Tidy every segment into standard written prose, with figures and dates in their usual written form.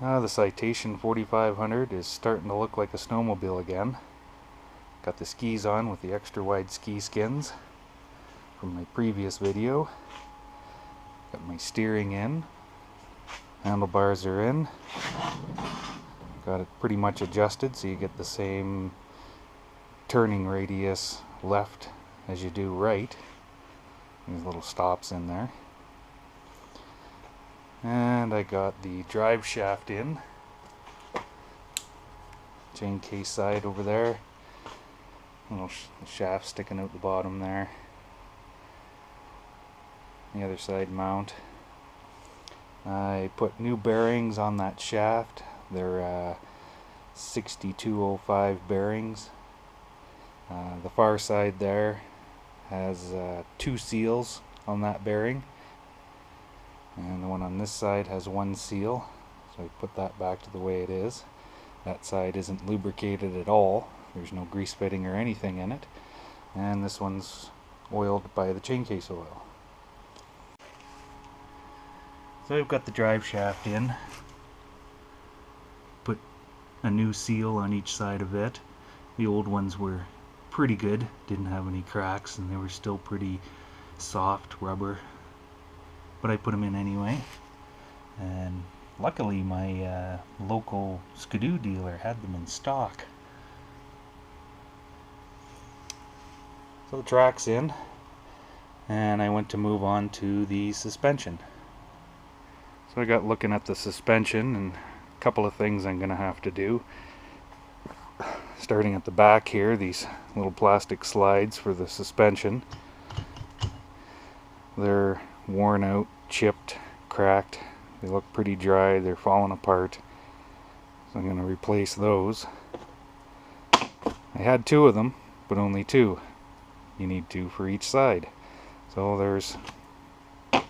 The Citation 4500 is starting to look like a snowmobile again. Got the skis on with the extra wide ski skins from my previous video. Got my steering in. Handlebars are in. Got it pretty much adjusted so you get the same turning radius left as you do right. These little stops in there. And I got the drive shaft in. Chain case side over there. Little shaft sticking out the bottom there. The other side mount. I put new bearings on that shaft. They're 6205 bearings. The far side there has 2 seals on that bearing, and the one on this side has 1 seal, so I put that back to the way it is. That side isn't lubricated at all. There's no grease fitting or anything in it, and this one's oiled by the chain case oil. So I've got the drive shaft in, put a new seal on each side of it. The old ones were pretty good, didn't have any cracks, and they were still pretty soft rubber, but I put them in anyway. And luckily my local Skidoo dealer had them in stock. So the track's in, and I went to move on to the suspension. So I got looking at the suspension and a couple of things I'm gonna have to do. Starting at the back here, these little plastic slides for the suspension. They're worn out, chipped, cracked. They look pretty dry, they're falling apart. So I'm going to replace those. I had 2 of them, but only 2. You need 2 for each side. So there's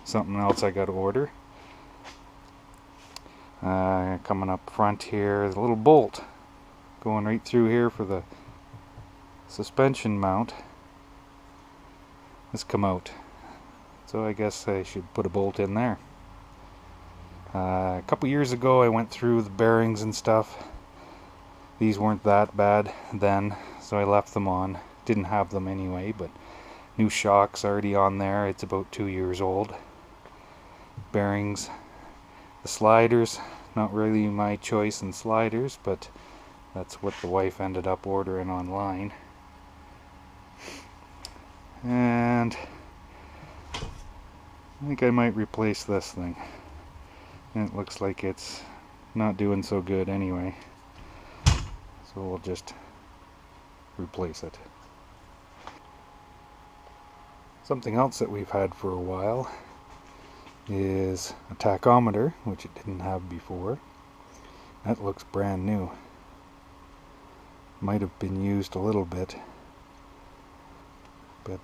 something else I got to order. Coming up front here is a little bolt going right through here for the suspension mount. Has come out, so I guess I should put a bolt in there. A couple years ago I went through the bearings and stuff. These weren't that bad then, so I left them on. Didn't have them anyway, but new shocks already on there. It's about 2 years old. Bearings, the sliders, not really my choice in sliders, but that's what the wife ended up ordering online. And I think I might replace this thing. And it looks like it's not doing so good anyway. So we'll just replace it. Something else that we've had for a while is a tachometer, which it didn't have before. That looks brand new. Might have been used a little bit, but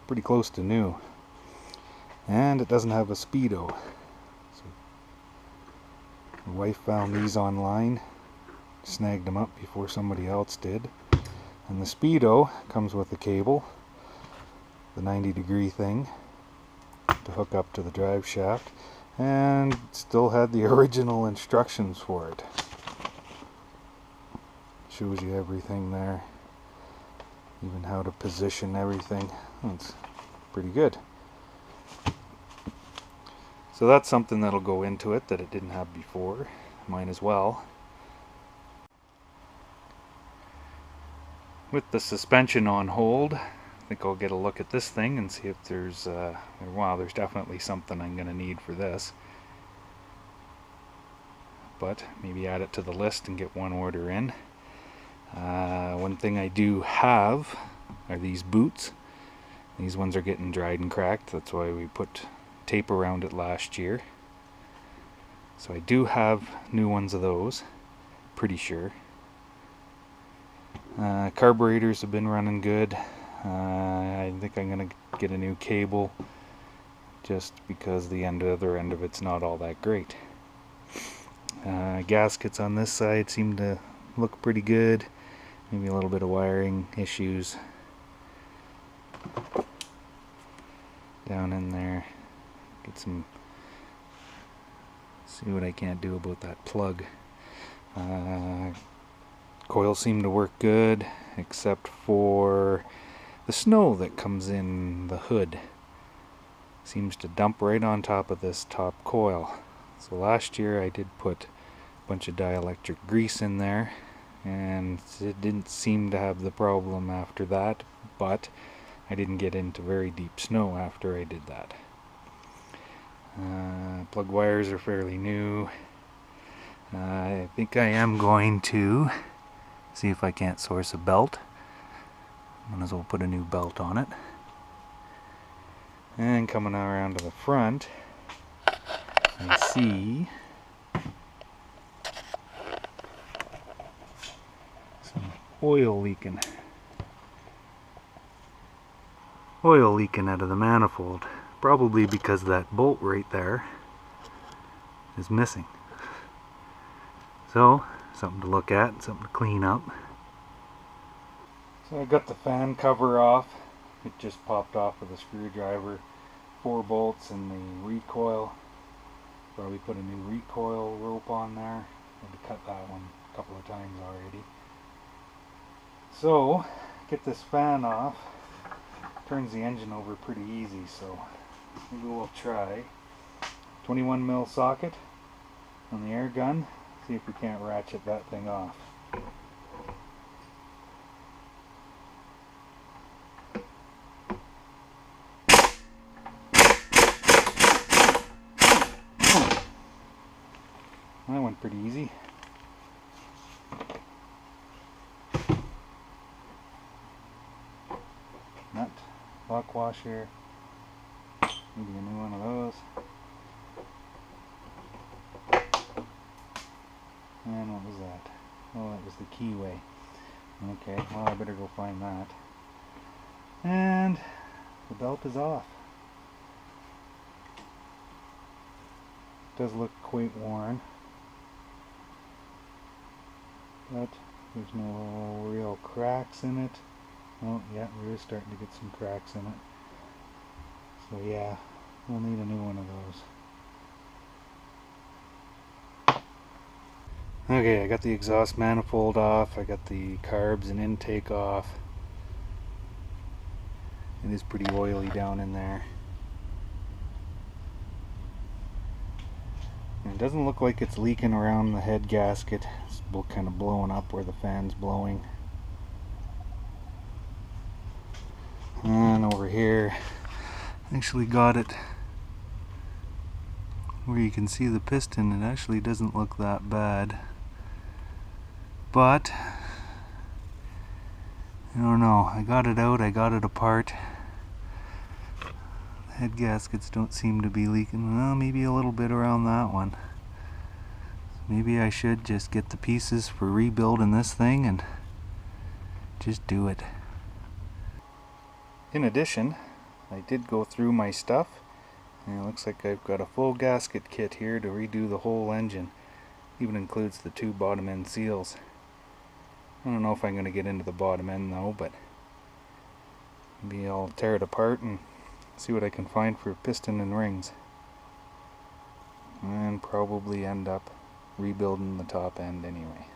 pretty close to new. And it doesn't have a speedo. So my wife found these online, snagged them up before somebody else did. And the speedo comes with a cable, the 90-degree thing to hook up to the drive shaft, and still had the original instructions for it. Shows you everything there, even how to position everything. It's pretty good. So that's something that'll go into it that it didn't have before. Might as well. With the suspension on hold, I think I'll get a look at this thing and see if there's wow, there's definitely something I'm going to need for this. But maybe add it to the list and get one order in. One thing I do have are these boots. These ones are getting dried and cracked. That's why we put tape around it last year. So I do have new ones of those, pretty sure. Carburetors have been running good. I think I'm gonna get a new cable just because the other end of it's not all that great. Gaskets on this side seem to look pretty good. Maybe a little bit of wiring issues down in there. Get some See what I can't do about that plug. Coils seem to work good, except for the snow that comes in the hood. Seems to dump right on top of this top coil. So last year I did put a bunch of dielectric grease in there, and it didn't seem to have the problem after that, but I didn't get into very deep snow after I did that. Plug wires are fairly new. I think I am going to see if I can't source a belt. Might as well put a new belt on it. And coming around to the front, I see some oil leaking. Oil leaking out of the manifold. Probably because that bolt right there is missing. So, something to look at, something to clean up. So I got the fan cover off. It just popped off with a screwdriver. 4 bolts and the recoil. Probably put a new recoil rope on there. Had to cut that one a couple of times already. So, get this fan off. Turns the engine over pretty easy, so maybe we'll try 21mm socket on the air gun. See if we can't ratchet that thing off. That went pretty easy. Nut, lock washer, maybe a new one of those. And what was that? Oh, that was the keyway. Okay, well I better go find that. And the belt is off. Does look quite worn, but there's no real cracks in it. Oh yeah, we're starting to get some cracks in it. So yeah, we'll need a new one of those. Okay, I got the exhaust manifold off, I got the carbs and intake off. It is pretty oily down in there. And it doesn't look like it's leaking around the head gasket. It's kind of blowing up where the fan's blowing. And over here, actually got it where you can see the piston. It actually doesn't look that bad, but I don't know. I got it out, I got it apart. The head gaskets don't seem to be leaking. Well, maybe a little bit around that one. So maybe I should just get the pieces for rebuilding this thing and just do it. In addition, I did go through my stuff, and it looks like I've got a full gasket kit here to redo the whole engine. Even includes the 2 bottom end seals. I don't know if I'm going to get into the bottom end though, but maybe I'll tear it apart and see what I can find for piston and rings. And probably end up rebuilding the top end anyway.